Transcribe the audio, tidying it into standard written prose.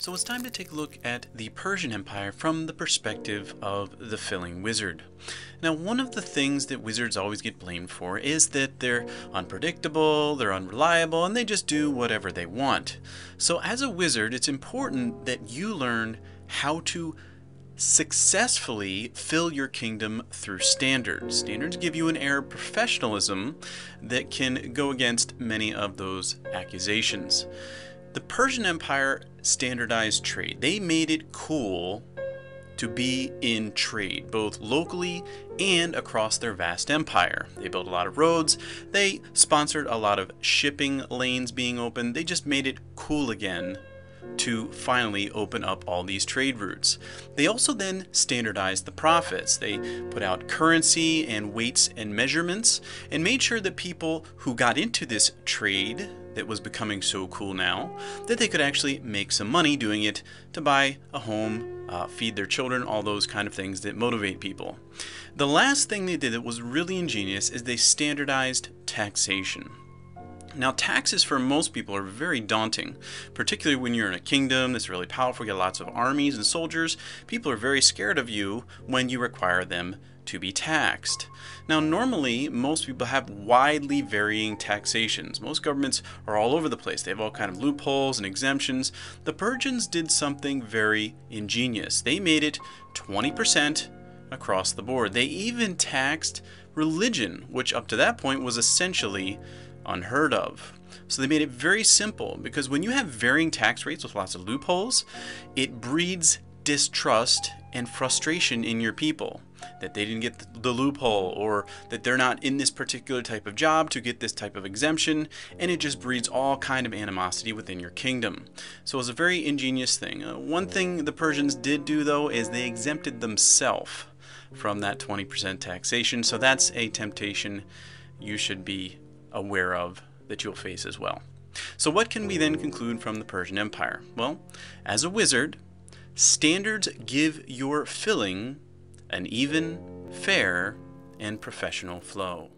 So it's time to take a look at the Persian Empire from the perspective of the filling wizard. Now, one of the things that wizards always get blamed for is that they're unpredictable, they're unreliable, and they just do whatever they want. So as a wizard, it's important that you learn how to successfully fill your kingdom through standards. Standards give you an air of professionalism that can go against many of those accusations. The Persian Empire standardized trade. They made it cool to be in trade, both locally and across their vast empire. They built a lot of roads. They sponsored a lot of shipping lanes being opened. They just made it cool again to finally open up all these trade routes. They also then standardized the profits. They put out currency and weights and measurements and made sure that people who got into this trade that was becoming so cool now, that they could actually make some money doing it to buy a home, feed their children, all those kind of things that motivate people. The last thing they did that was really ingenious is they standardized taxation. Now, taxes for most people are very daunting, particularly when you're in a kingdom that's really powerful, you got lots of armies and soldiers. People are very scared of you when you require them to be taxed. Now, normally, most people have widely varying taxations. Most governments are all over the place. They have all kinds of loopholes and exemptions. The Persians did something very ingenious. They made it 20% across the board. They even taxed religion, which up to that point was essentially unheard of. So they made it very simple, because when you have varying tax rates with lots of loopholes, it breeds distrust and frustration in your people that they didn't get the loophole, or that they're not in this particular type of job to get this type of exemption, and it just breeds all kind of animosity within your kingdom. So it was a very ingenious thing. One thing the Persians did do, though, is they exempted themselves from that 20% taxation. So that's a temptation you should be aware of, that you'll face as well. So what can we then conclude from the Persian Empire? Well, as a wizard, standards give your filling an even, fair, and professional flow.